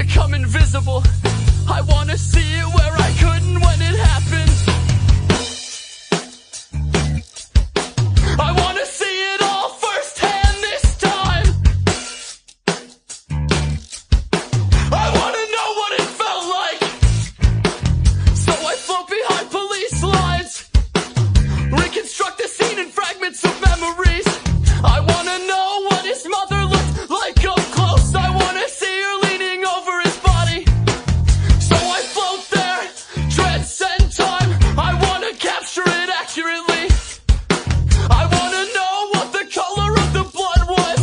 become invisible. I wanna see it where I couldn't when it happened. I wanna see it all firsthand this time. I wanna know what it felt like. So I float behind police lines, reconstruct the scene in fragments of memories. I wanna know what his mother looked like up close. I wanna see her leaning over his body. So I float there, transcend time. I wanna capture it accurately. I wanna know what the color of the blood was,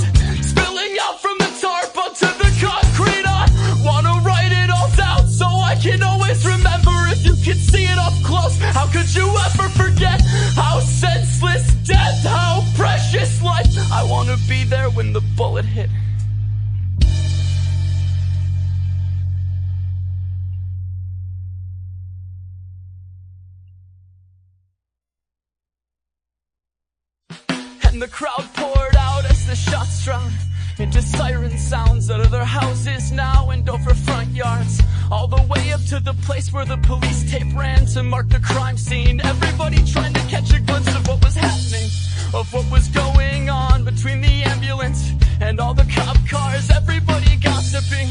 spilling out from the tarp onto the concrete. I wanna write it all down so I can always remember. If you could see it up close, how could you ever forget? How senseless death, how precious life. I wanna be there when the bullet hit. And the crowd poured out as the shots drowned into siren sounds out of their houses now and over front yards, all the way up to the place where the police tape ran to mark the crime scene. Everybody trying to catch a glimpse of what was happening, of what was going on between the ambulance and all the cop cars. Everybody gossiping,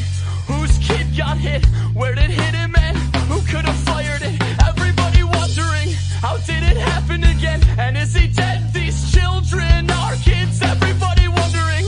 whose kid got hit, where did it hit him, and who could have fired it. Everybody wondering, how did it happen again, and is he dead? These children are kids. Everybody wondering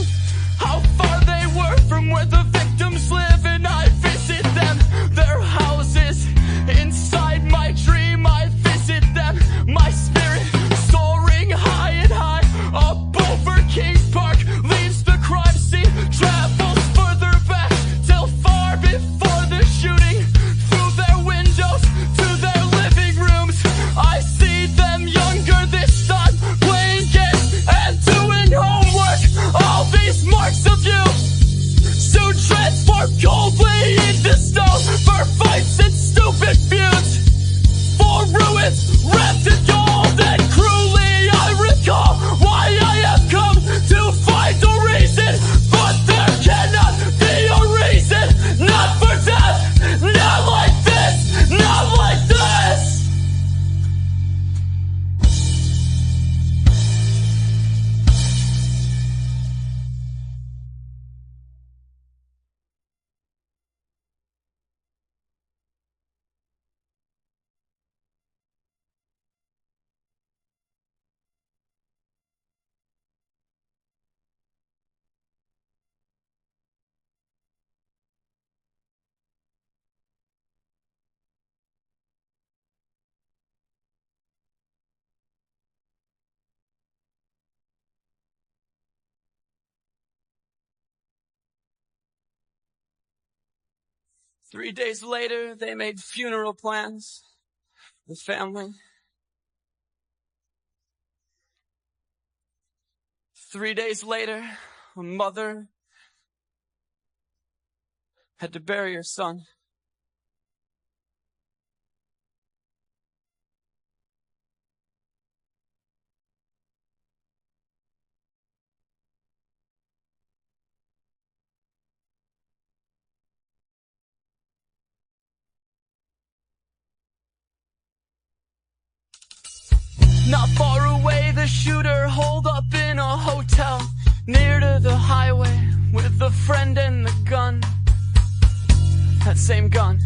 how far they were from where the victims live. And I visit them, their houses. Inside my dream I visit them, my spirit soaring high and high up over Kingpark, leaves the crime scene, travels further back till far before the shooting. Through their windows to their living rooms, I see them younger this time, playing games and doing homework. All these marks of you soon transform coldly into stone, for fights and stupid feuds, for ruins wrapped in gold. And cruelly I recall why I have come to find a reason, but there cannot be a reason. Not for death, not like this, not like this. Three days later, they made funeral plans, the family. 3 days later, a mother had to bury her son. Not far away, the shooter holed up in a hotel near to the highway with a friend and the gun. That same gun.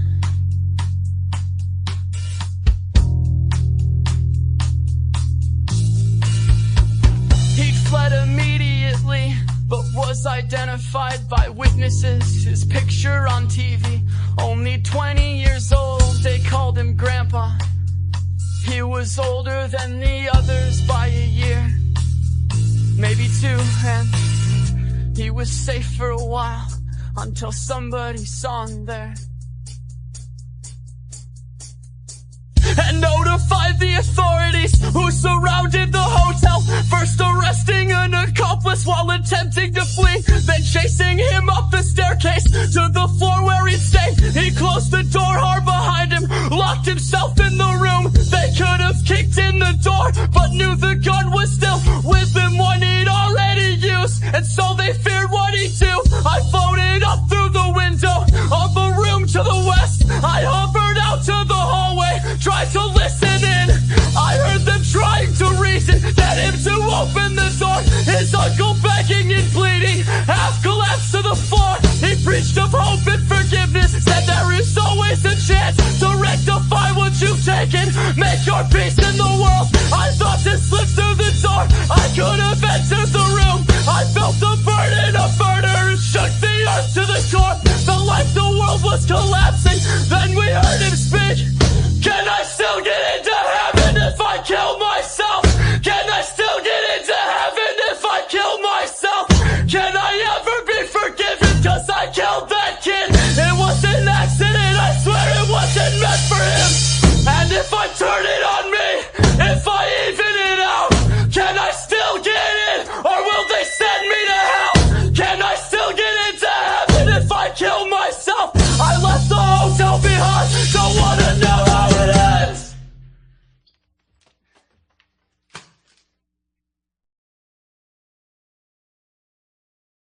He'd fled immediately, but was identified by witnesses. His picture on TV, only 20 years old, they called him Grandpa. He was older than the others by a year, maybe two, and he was safe for a while until somebody saw him there and notified the authorities, who surrounded the hotel, first arresting an accomplice while attempting to flee, then chasing him up the staircase to the floor where he'd stay. He closed the door hard behind him, locked himself in the room. They could have kicked in the door, but knew the gun was still with him, one he'd already used, and so they feared what he'd do. I floated up through the window of the screaming and bleeding, half collapsed to the floor. He preached of hope and forgiveness, said there is always a chance to rectify what you've taken, make your peace in the world. I thought to slip through the door, I could have entered the room. I felt the burden of murder, it shook the earth to the core. Felt like the world was collapsing, then we heard him speak. Can I still get into heaven if I kill myself? Can I still get into heaven if I kill myself? Can I ever be forgiven 'cause I